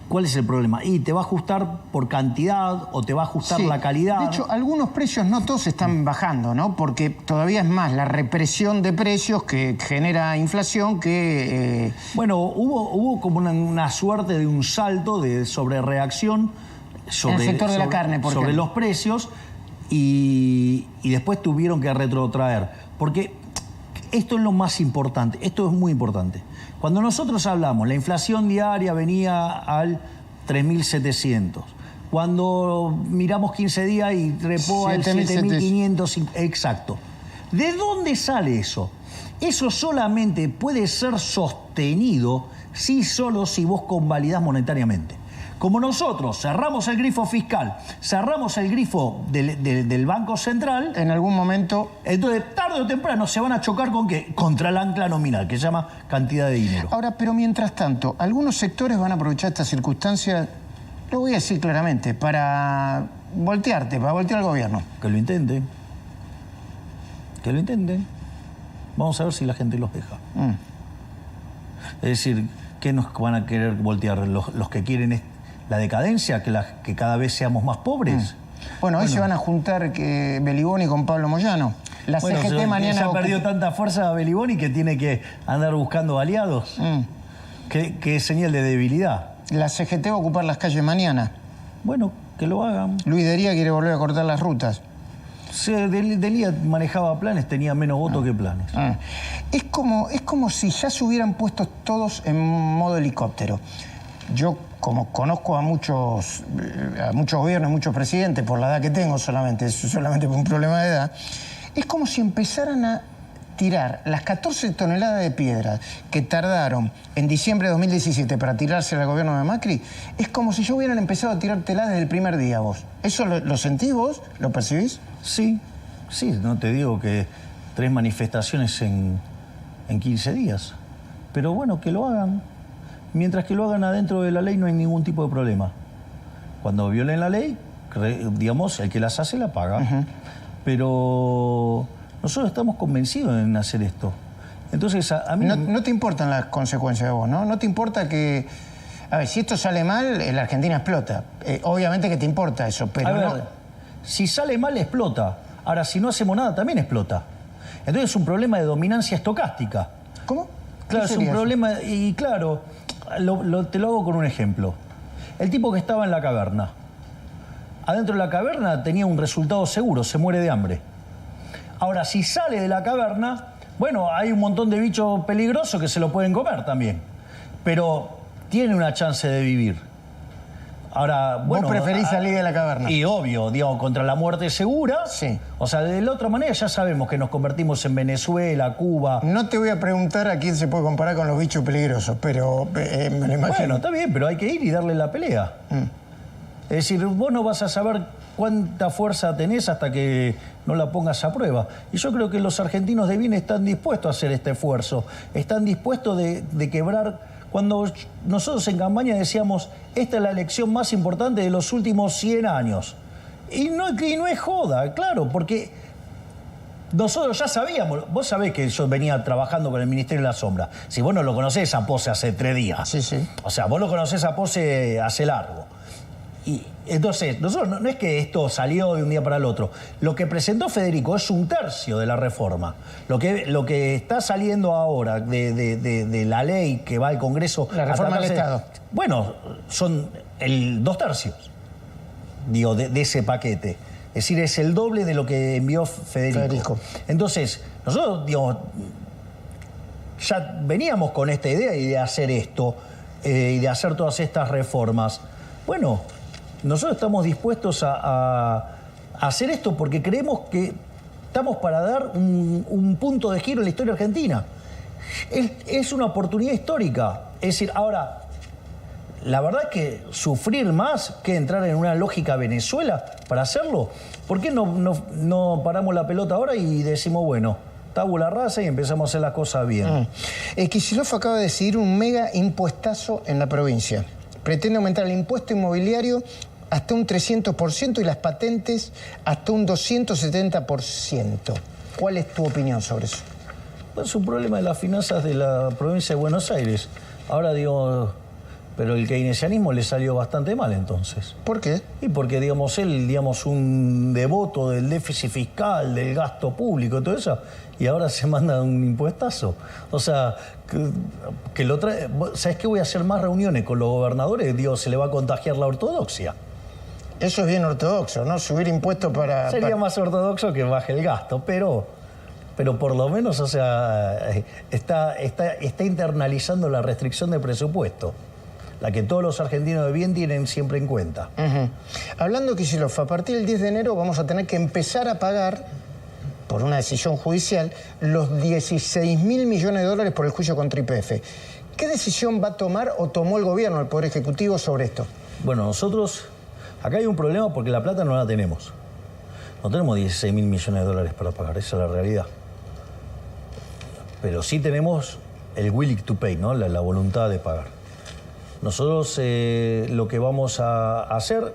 ¿cuál es el problema? Y te va a ajustar por cantidad o te va a ajustar la calidad. De hecho, algunos precios no todos están bajando, ¿no? Porque todavía es más la represión de precios que genera inflación que... Bueno, hubo como una suerte de un salto de sobrereacción en el sector de la carne, por ejemplo, sobre los precios y después tuvieron que retrotraer. Porque esto es lo más importante, esto es muy importante. Cuando nosotros hablamos, la inflación diaria venía al 3.700. Cuando miramos 15 días y trepó al 7.500, exacto. ¿De dónde sale eso? Eso solamente puede ser sostenido solo si vos convalidás monetariamente. Como nosotros cerramos el grifo fiscal, cerramos el grifo del Banco Central... En algún momento... Entonces, tarde o temprano se van a chocar ¿con qué? Contra el ancla nominal, que se llama cantidad de dinero. Ahora, pero mientras tanto, algunos sectores van a aprovechar esta circunstancia, lo voy a decir claramente, para voltear al gobierno. Que lo intenten. Que lo intenten. Vamos a ver si la gente los deja. Es decir, ¿qué nos van a querer voltear? Los que quieren la decadencia, que cada vez seamos más pobres. Bueno, hoy se van a juntar Beliboni con Pablo Moyano. La CGT mañana... Ya perdió tanta fuerza Beliboni que tiene que andar buscando aliados. ¿Qué señal de debilidad? La CGT va a ocupar las calles mañana. Bueno, que lo hagan. Luis Dería quiere volver a cortar las rutas. Sí, Delia manejaba planes, tenía menos votos que planes. Es como si ya se hubieran puesto todos en modo helicóptero. Yo, como conozco a muchos gobiernos, muchos presidentes, por la edad que tengo solamente por un problema de edad, es como si empezaran a tirar las 14 toneladas de piedras que tardaron en diciembre de 2017 para tirarse al gobierno de Macri. Es como si ya hubieran empezado a tirártelas desde el primer día vos. ¿Eso lo sentís vos? ¿Lo percibís? Sí, no te digo que 3 manifestaciones en 15 días. Pero bueno, que lo hagan. Mientras que lo hagan adentro de la ley no hay ningún tipo de problema. Cuando violen la ley, digamos, el que las hace la paga. Pero nosotros estamos convencidos en hacer esto. Entonces, a mí... No te importan las consecuencias de vos, ¿no? No te importa que... A ver, si esto sale mal, la Argentina explota. Obviamente que te importa eso, pero a ver, si sale mal, explota. Ahora, si no hacemos nada, también explota. Entonces es un problema de dominancia estocástica. ¿Cómo? Claro, es un problema... Y claro, te lo hago con un ejemplo. El tipo que estaba en la caverna. Adentro de la caverna tenía un resultado seguro, se muere de hambre. Ahora, si sale de la caverna, bueno, hay un montón de bichos peligrosos que se lo pueden comer también. Pero tiene una chance de vivir. Ahora, bueno... ¿Vos preferís salir de la caverna? Y obvio, digamos, contra la muerte segura. Sí. O sea, de la otra manera ya sabemos que nos convertimos en Venezuela, Cuba... No te voy a preguntar a quién se puede comparar con los bichos peligrosos, pero me lo imagino. Bueno, está bien, pero hay que ir y darle la pelea. Es decir, vos no vas a saber cuánta fuerza tenés hasta que no la pongas a prueba. Y yo creo que los argentinos de bien están dispuestos a hacer este esfuerzo. Están dispuestos de quebrar cuando nosotros en campaña decíamos, esta es la elección más importante de los últimos 100 años. Y no es joda, claro, porque nosotros ya sabíamos, vos sabés que yo venía trabajando con el Ministerio de la Sombra. Si vos no lo conocés a Pose hace 3 días. Sí, sí. O sea, vos lo conocés a Pose hace largo. Y entonces, nosotros no es que esto salió de un día para el otro. Lo que presentó Federico es 1/3 de la reforma. Lo que está saliendo ahora de la ley que va al Congreso... La reforma del Estado. Bueno, son 2/3, digo, de ese paquete. Es decir, es el doble de lo que envió Federico. Entonces, nosotros, digamos, ya veníamos con esta idea de hacer esto y de hacer todas estas reformas. Bueno, nosotros estamos dispuestos a hacer esto porque creemos que estamos para dar un punto de giro en la historia argentina. Es una oportunidad histórica. Es decir, ahora, la verdad es que sufrir más que entrar en una lógica Venezuela para hacerlo. ¿Por qué no paramos la pelota ahora y decimos, bueno, tabula rasa y empezamos a hacer las cosas bien? Kicillof acaba de decidir un mega impuestazo en la provincia. Pretende aumentar el impuesto inmobiliario hasta un 300% y las patentes hasta un 270%. ¿Cuál es tu opinión sobre eso? Pues es un problema de las finanzas de la provincia de Buenos Aires. Ahora digo, pero el keynesianismo le salió bastante mal entonces. ¿Por qué? Y porque, digamos, él, digamos, un devoto del déficit fiscal, del gasto público y todo eso, y ahora se manda un impuestazo. O sea, que lo trae... ¿Sabes qué? Voy a hacer más reuniones con los gobernadores, digo, se le va a contagiar la ortodoxia. Eso es bien ortodoxo, ¿no? Subir impuestos para... Sería más ortodoxo que baje el gasto, pero por lo menos, o sea, está internalizando la restricción de presupuesto, la que todos los argentinos de bien tienen siempre en cuenta. Hablando de Kicillof, a partir del 10 de enero vamos a tener que empezar a pagar, por una decisión judicial, los 16.000 millones de dólares por el juicio contra YPF. ¿Qué decisión va a tomar o tomó el gobierno, el Poder Ejecutivo, sobre esto? Bueno, nosotros... Acá hay un problema porque la plata no la tenemos. No tenemos 16.000 millones de dólares para pagar, esa es la realidad. Pero sí tenemos el willing to pay, ¿no? La voluntad de pagar. Nosotros lo que vamos a hacer,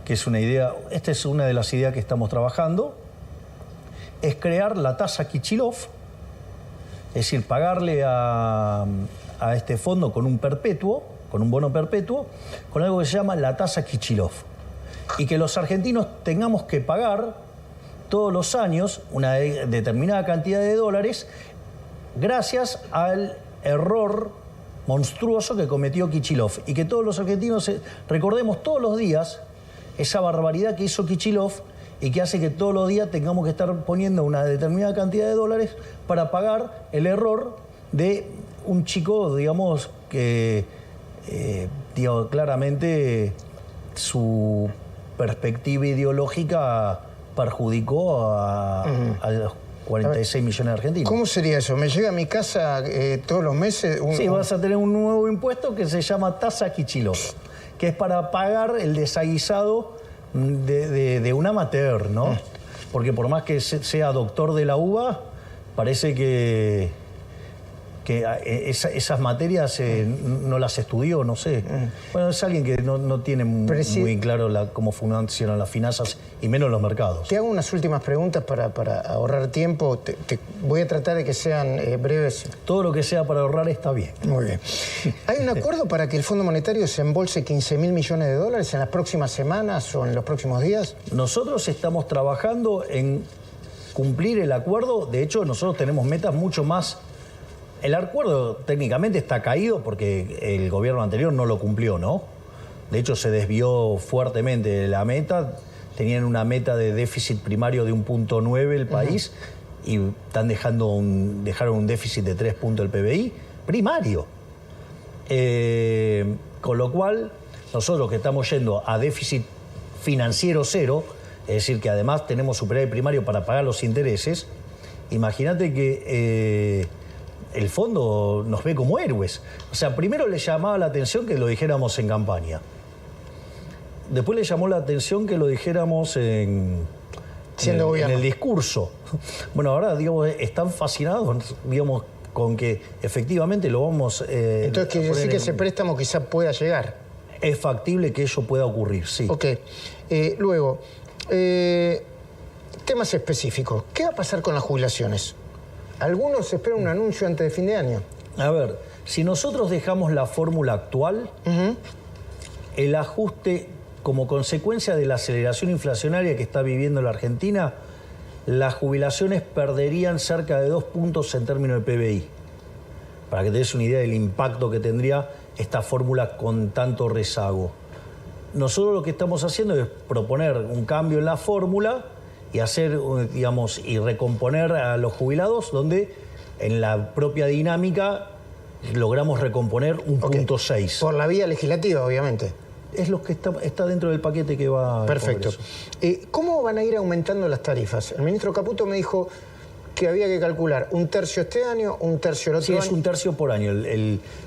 que es una idea, esta es una de las ideas que estamos trabajando, es crear la tasa Kicillof, es decir, pagarle a este fondo con un perpetuo, con un bono perpetuo, con algo que se llama la tasa Kicillof. Y que los argentinos tengamos que pagar todos los años una determinada cantidad de dólares gracias al error monstruoso que cometió Kicillof. Y que todos los argentinos recordemos todos los días esa barbaridad que hizo Kicillof y que hace que todos los días tengamos que estar poniendo una determinada cantidad de dólares para pagar el error de un chico, digamos, que... digo, claramente su perspectiva ideológica perjudicó a los 46 millones de argentinos. ¿Cómo sería eso? ¿Me llega a mi casa todos los meses? Sí, vas a tener un nuevo impuesto que se llama tasa Kicillof, que es para pagar el desaguisado de un amateur, ¿no? Porque por más que sea doctor de la UBA, parece que esas materias no las estudió, no sé. Bueno, es alguien que no tiene muy claro cómo funcionan las finanzas y menos los mercados. Te hago unas últimas preguntas para ahorrar tiempo. Voy a tratar de que sean breves. Todo lo que sea para ahorrar está bien. Muy bien. ¿Hay un acuerdo para que el Fondo Monetario se embolse 15.000 millones de dólares en las próximas semanas o en los próximos días? Nosotros estamos trabajando en cumplir el acuerdo. De hecho, nosotros tenemos metas mucho más... El acuerdo técnicamente está caído porque el gobierno anterior no lo cumplió, ¿no? De hecho, se desvió fuertemente de la meta. Tenían una meta de déficit primario de 1.9 el país y dejaron un déficit de 3 puntos del PBI primario. Con lo cual, nosotros que estamos yendo a déficit financiero cero, es decir, que además tenemos superávit primario para pagar los intereses, imagínate que... el fondo nos ve como héroes. O sea, primero le llamaba la atención que lo dijéramos en campaña. Después le llamó la atención que lo dijéramos en el discurso. Bueno, ahora, digamos, están fascinados, digamos, con que efectivamente lo vamos... Entonces quiere decir que ese préstamo quizá pueda llegar. Es factible que ello pueda ocurrir, sí. Ok. Luego, temas específicos. ¿Qué va a pasar con las jubilaciones? Algunos esperan un anuncio antes de fin de año. A ver, si nosotros dejamos la fórmula actual, el ajuste, como consecuencia de la aceleración inflacionaria que está viviendo la Argentina, las jubilaciones perderían cerca de 2 puntos en términos de PBI. Para que te des una idea del impacto que tendría esta fórmula con tanto rezago. Nosotros lo que estamos haciendo es proponer un cambio en la fórmula y hacer, digamos, y recomponer a los jubilados, donde en la propia dinámica logramos recomponer un punto 6. Por la vía legislativa, obviamente. Es lo que está dentro del paquete que va. Perfecto. ¿Cómo van a ir aumentando las tarifas? El ministro Caputo me dijo que había que calcular 1/3 este año, 1/3 el otro año. Sí, es 1/3 por año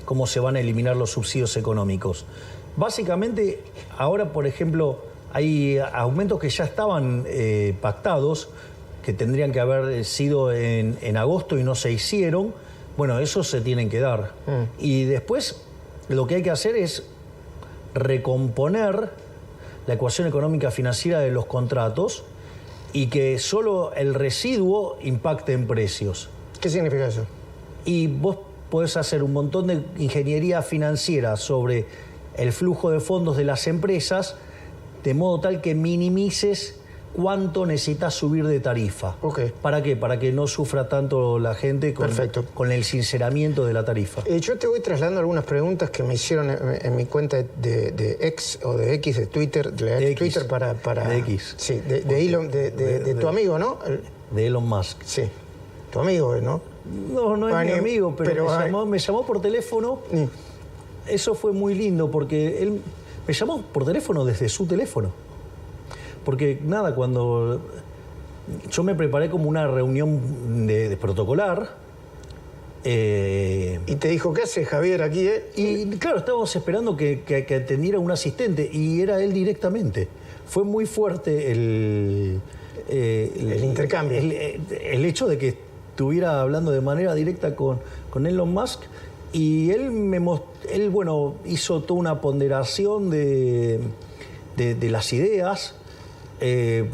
cómo se van a eliminar los subsidios económicos. Básicamente, ahora, por ejemplo, hay aumentos que ya estaban pactados, que tendrían que haber sido en agosto y no se hicieron. Bueno, esos se tienen que dar. Y después lo que hay que hacer es recomponer la ecuación económica financiera de los contratos y que solo el residuo impacte en precios. ¿Qué significa eso? Y vos podés hacer un montón de ingeniería financiera sobre el flujo de fondos de las empresas, de modo tal que minimices cuánto necesitas subir de tarifa. Okay. ¿Para qué? Para que no sufra tanto la gente con el sinceramiento de la tarifa. Yo te voy trasladando algunas preguntas que me hicieron en mi cuenta de X o de X, de Twitter, de Twitter para de X. Sí, de Elon, de tu amigo, ¿no? De Elon Musk. Sí. Tu amigo, ¿no? No es mi amigo, pero me llamó por teléfono. Eso fue muy lindo porque él me llamó por teléfono desde su teléfono. Porque nada, cuando yo me preparé como una reunión de protocolar. Y te dijo, ¿qué haces, Javier, aquí? Y claro, estábamos esperando que atendiera un asistente y era él directamente. Fue muy fuerte el intercambio. El hecho de que estuviera hablando de manera directa con Elon Musk. Y él hizo toda una ponderación de las ideas. Él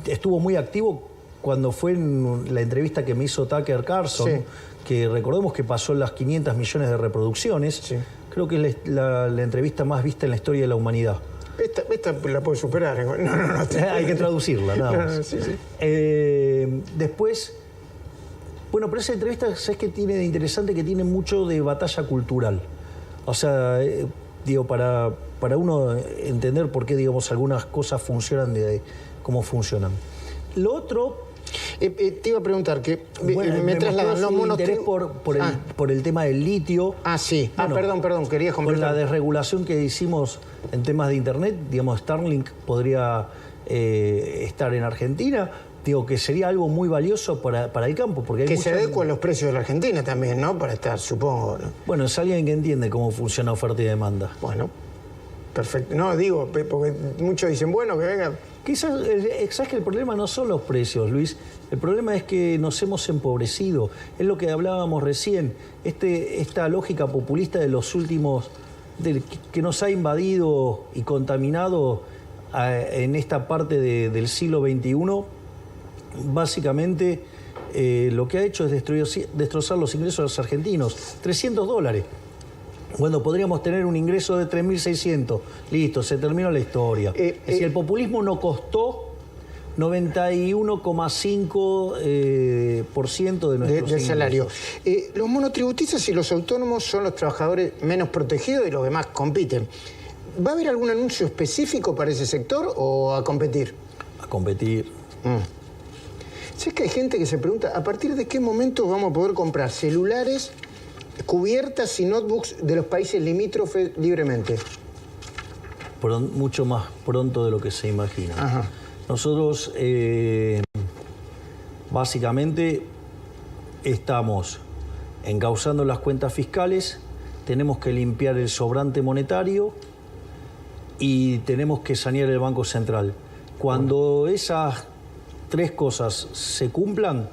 estuvo muy activo cuando fue en la entrevista que me hizo Tucker Carlson, sí, que recordemos que pasó las 500 millones de reproducciones. Sí. Creo que es la entrevista más vista en la historia de la humanidad. Esta la puedo superar. No. Hay que traducirla, nada más. Sí. Después, pero esa entrevista, ¿sabes qué tiene de interesante? Que tiene mucho de batalla cultural. O sea, para uno entender por qué, digamos, algunas cosas funcionan cómo funcionan. Lo otro... te iba a preguntar que me trasladan los monotributistas por el tema del litio. Ah, sí. Perdón, quería completar. Con la desregulación que hicimos en temas de Internet, digamos, Starlink podría estar en Argentina. Digo, que sería algo muy valioso para el campo. Porque hay que se adecua a los precios de la Argentina también, ¿no? Para estar, supongo, ¿no? Bueno, es alguien que entiende cómo funciona oferta y demanda. Bueno, perfecto. No, digo, porque muchos dicen, bueno, que venga... Quizás, ¿sabes que el problema no son los precios, Luis? El problema es que nos hemos empobrecido. Es lo que hablábamos recién. Esta lógica populista de los últimos... que nos ha invadido y contaminado en esta parte del siglo XXI... Básicamente lo que ha hecho es destrozar los ingresos de los argentinos. $300. Cuando podríamos tener un ingreso de 3.600. Listo, se terminó la historia. Es decir, el populismo no costó 91,5% de nuestros del salario. Los monotributistas y los autónomos son los trabajadores menos protegidos y los demás compiten. ¿Va a haber algún anuncio específico para ese sector o a competir? A competir. ¿Sabes que hay gente que se pregunta a partir de qué momento vamos a poder comprar celulares, cubiertas y notebooks de los países limítrofes libremente? Mucho más pronto de lo que se imagina. Ajá. Nosotros básicamente estamos encauzando las cuentas fiscales, tenemos que limpiar el sobrante monetario y tenemos que sanear el Banco Central. Cuando esas 3 cosas se cumplan,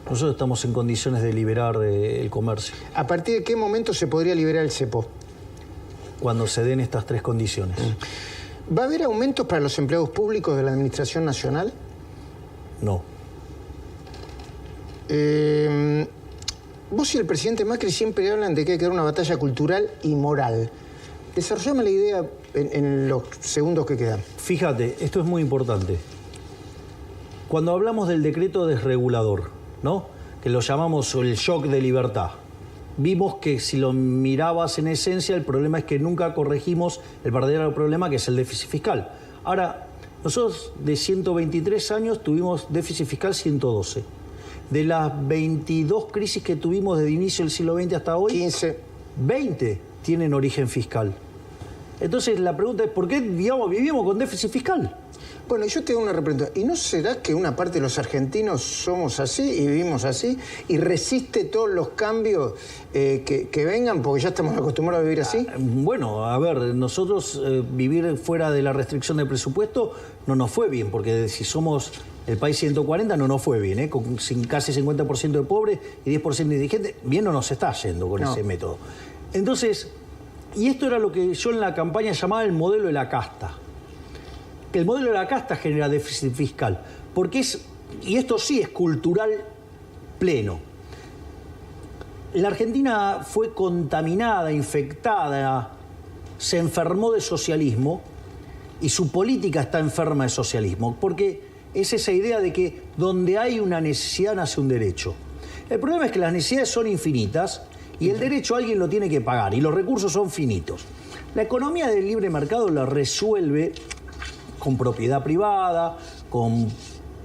Nosotros estamos en condiciones de liberar el comercio. ¿A partir de qué momento se podría liberar el cepo? Cuando se den estas tres condiciones. ¿Va a haber aumentos para los empleados públicos de la Administración Nacional? No. Vos y el presidente Macri siempre hablan de que hay que dar una batalla cultural y moral. Desarrollame la idea en los segundos que quedan. Fíjate, esto es muy importante. Cuando hablamos del decreto desregulador, ¿no?, que lo llamamos el shock de libertad, vimos que si lo mirabas en esencia, el problema es que nunca corregimos el verdadero problema, que es el déficit fiscal. Ahora, nosotros de 123 años tuvimos déficit fiscal 112. De las 22 crisis que tuvimos desde el inicio del siglo XX hasta hoy, 20 tienen origen fiscal. Entonces la pregunta es, ¿por qué, digamos, vivimos con déficit fiscal? Bueno, yo te hago una pregunta. ¿Y no será que una parte de los argentinos somos así y vivimos así y resiste todos los cambios que vengan porque ya estamos acostumbrados a vivir así? Bueno, a ver, nosotros vivir fuera de la restricción del presupuesto no nos fue bien, porque si somos el país 140 no nos fue bien, con casi 50% de pobres y 10% de indigentes, bien no nos está yendo con ese método. Entonces, y esto era lo que yo en la campaña llamaba el modelo de la casta. El modelo de la casta genera déficit fiscal, porque es, y esto sí es cultural pleno. La Argentina fue contaminada, infectada, se enfermó de socialismo y su política está enferma de socialismo, porque es esa idea de que donde hay una necesidad nace un derecho. El problema es que las necesidades son infinitas y el derecho alguien lo tiene que pagar y los recursos son finitos. La economía del libre mercado la resuelve con propiedad privada, con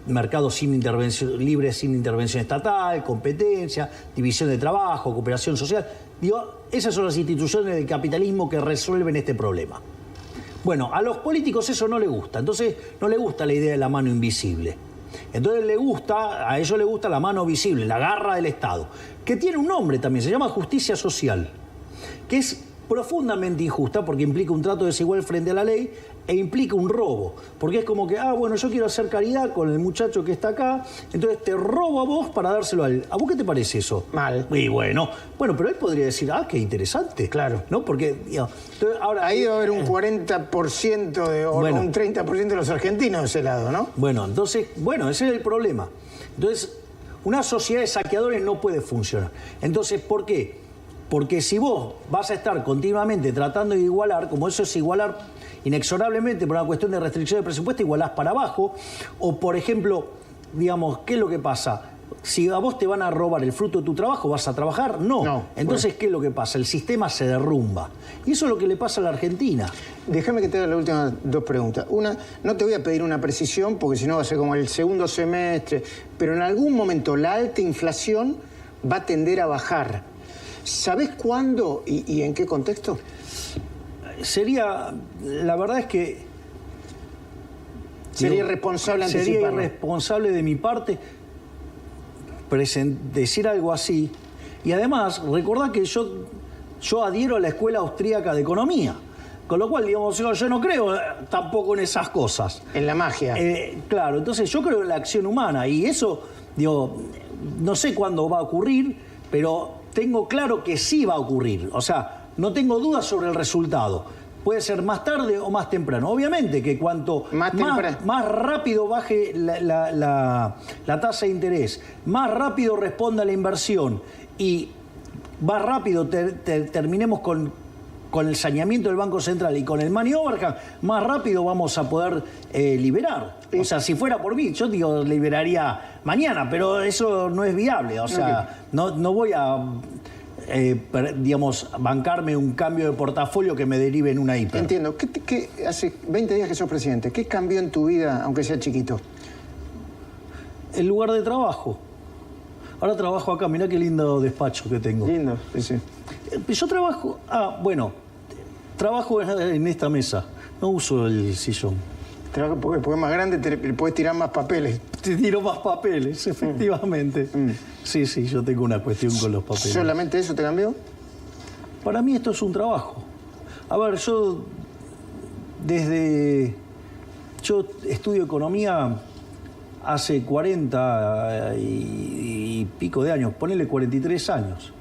mercados sin intervención, libres sin intervención estatal, competencia, división de trabajo, cooperación social. Digo, esas son las instituciones del capitalismo que resuelven este problema. Bueno, a los políticos eso no les gusta, entonces no les gusta la idea de la mano invisible. Entonces a ellos les gusta la mano visible, la garra del Estado, que tiene un nombre también, se llama justicia social, que es profundamente injusta porque implica un trato desigual frente a la ley e implica un robo, porque es como que, bueno, yo quiero hacer caridad con el muchacho que está acá, entonces te robo a vos para dárselo a él. ¿A vos qué te parece eso? Mal. Y bueno, pero él podría decir, qué interesante. Claro. ¿No? Porque, entonces, ahora... Ahí debe haber un 40% o un 30% de los argentinos de ese lado, ¿no? Bueno, entonces, ese es el problema. Entonces, una sociedad de saqueadores no puede funcionar. Entonces, ¿por qué? Porque si vos vas a estar continuamente tratando de igualar, como eso es igualar inexorablemente por una cuestión de restricción de presupuesto, igualás para abajo, o por ejemplo, digamos, ¿qué es lo que pasa? Si a vos te van a robar el fruto de tu trabajo, ¿vas a trabajar? No. Entonces, ¿qué es lo que pasa? El sistema se derrumba. Y eso es lo que le pasa a la Argentina. Déjame que te haga las últimas dos preguntas. Una, no te voy a pedir una precisión, porque si no va a ser como el segundo semestre, pero en algún momento la alta inflación va a tender a bajar. ¿Sabés cuándo y en qué contexto? La verdad es que... Sería irresponsable anticiparlo. Sería irresponsable de mi parte decir algo así. Y además, recordad que yo adhiero a la Escuela Austríaca de Economía. Con lo cual, digamos, yo no creo tampoco en esas cosas. En la magia. Claro, entonces yo creo en la acción humana. Y eso, no sé cuándo va a ocurrir, pero tengo claro que sí va a ocurrir. O sea, no tengo dudas sobre el resultado. Puede ser más tarde o más temprano. Obviamente que cuanto más rápido baje la tasa de interés, más rápido responda la inversión y más rápido terminemos con el saneamiento del Banco Central y con el money overhang, más rápido vamos a poder liberar. O sea, si fuera por mí, yo liberaría mañana, pero eso no es viable. O sea, no voy a... bancarme un cambio de portafolio que me derive en una hiper. Entiendo. ¿Qué hace 20 días que sos presidente? ¿Qué cambió en tu vida, aunque sea chiquito? El lugar de trabajo. Ahora trabajo acá, mirá qué lindo despacho que tengo. Lindo, sí. Yo trabajo... trabajo en esta mesa. No uso el sillón. Porque es más grande, te podés tirar más papeles. Te tiro más papeles, efectivamente. Sí, yo tengo una cuestión con los papeles. ¿Solamente eso te cambió? Para mí esto es un trabajo. A ver, yo estudio economía hace 40 y y pico de años, ponele 43 años.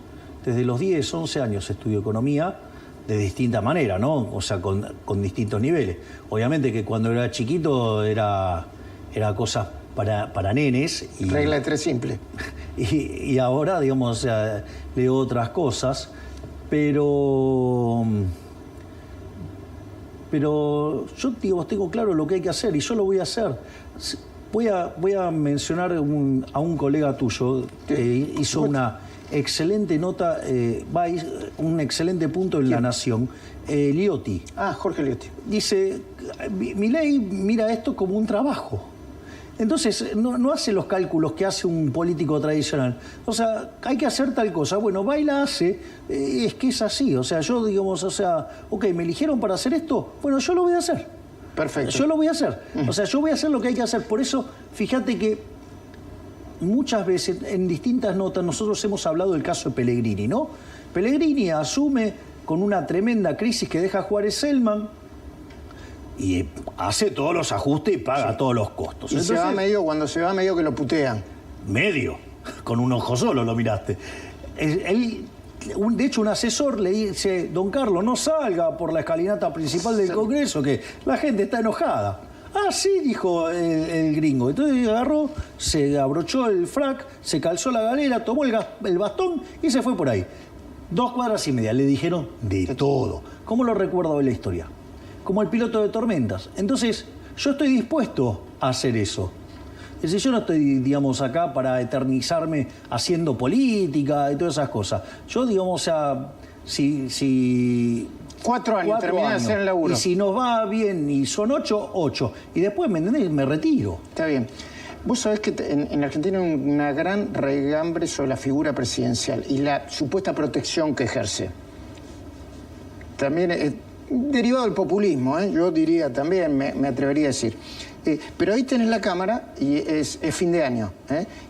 Desde los 10, 11 años estudio economía de distinta manera, ¿no? O sea, con distintos niveles. Obviamente que cuando era chiquito era cosas para nenes. Y, regla de tres simple. Y ahora, digamos, o sea, leo otras cosas, pero yo, digamos, tengo claro lo que hay que hacer y yo lo voy a hacer. Voy a mencionar a un colega tuyo que hizo una excelente nota, un excelente punto en La Nación, Liotti. Jorge Liotti. Dice, Milei mira esto como un trabajo. Entonces, no hace los cálculos que hace un político tradicional. O sea, hay que hacer tal cosa. Bueno, va y la hace, es que es así. O sea, yo, digamos, ok, me eligieron para hacer esto, bueno, yo lo voy a hacer. Perfecto. Yo lo voy a hacer. O sea, yo voy a hacer lo que hay que hacer. Por eso, fíjate que muchas veces, en distintas notas, nosotros hemos hablado del caso de Pellegrini, ¿no? Pellegrini asume con una tremenda crisis que deja Juárez-Selman y hace todos los ajustes y paga todos los costos. Y entonces, cuando se va medio que lo putean. Medio, con un ojo solo lo miraste. De hecho, un asesor le dice, don Carlos, no salga por la escalinata principal del Congreso, que la gente está enojada. Sí, dijo el gringo. Entonces agarró, se abrochó el frac, se calzó la galera, tomó el bastón y se fue por ahí. 2 cuadras y media, le dijeron de todo. ¿Cómo lo recuerdo de la historia? Como el piloto de tormentas. Entonces, yo estoy dispuesto a hacer eso. Es decir, yo no estoy, digamos, acá para eternizarme haciendo política y todas esas cosas. Yo, digamos, o sea, si 4 años, terminé de hacer el laburo. Y si nos va bien y son 8. Y después, ¿me entendés? Me retiro. Está bien. Vos sabés que en Argentina hay una gran regambre sobre la figura presidencial y la supuesta protección que ejerce. También es derivado del populismo, yo diría también, me atrevería a decir. Pero ahí tenés la Cámara y es fin de año.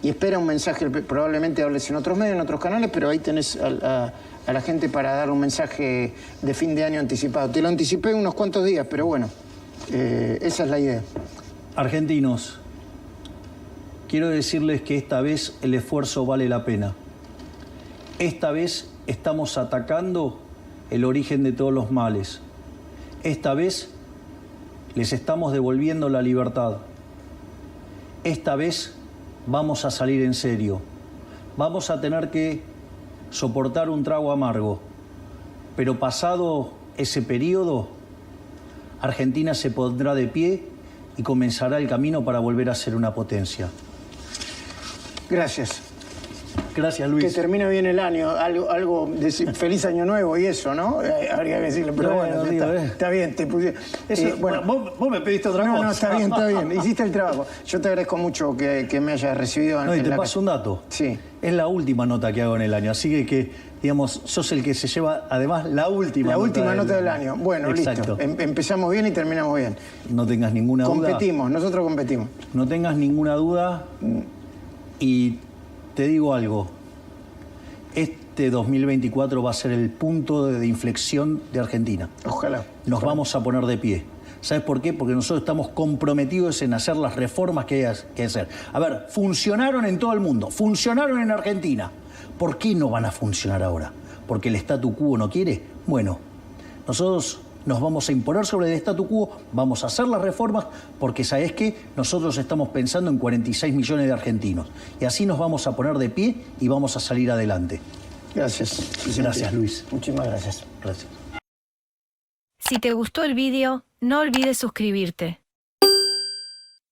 Y espera un mensaje, probablemente hables en otros medios, en otros canales, pero ahí tenés a la gente para dar un mensaje de fin de año anticipado. Te lo anticipé unos cuantos días, pero bueno, esa es la idea. Argentinos, quiero decirles que esta vez el esfuerzo vale la pena. Esta vez estamos atacando el origen de todos los males. Esta vez les estamos devolviendo la libertad. Esta vez vamos a salir en serio. Vamos a tener que soportar un trago amargo. Pero pasado ese periodo, Argentina se pondrá de pie y comenzará el camino para volver a ser una potencia. Gracias. Gracias, Luis. Que termine bien el año, algo de feliz año nuevo y eso, ¿no? Habría que decirle, pero bueno, está bien, te puse. Bueno, vos me pediste otra cosa. No, está bien, hiciste el trabajo. Yo te agradezco mucho que me hayas recibido. No, y te paso un dato. Sí. Es la última nota que hago en el año, así que digamos, sos el que se lleva, además, la última nota del año. Bueno, exacto. Listo. Empezamos bien y terminamos bien. No tengas ninguna duda. Nosotros competimos. No tengas ninguna duda y te digo algo, este 2024 va a ser el punto de inflexión de Argentina. Ojalá. Nos vamos a poner de pie. ¿Sabes por qué? Porque nosotros estamos comprometidos en hacer las reformas que hay que hacer. A ver, funcionaron en todo el mundo, funcionaron en Argentina. ¿Por qué no van a funcionar ahora? ¿Porque el statu quo no quiere? Bueno, nosotros nos vamos a imponer sobre el statu quo, vamos a hacer las reformas, porque ¿sabés qué? Nosotros estamos pensando en 46 millones de argentinos. Y así nos vamos a poner de pie y vamos a salir adelante. Gracias. Gracias, Luis. Muchísimas gracias. Gracias. Si te gustó el vídeo, no olvides suscribirte.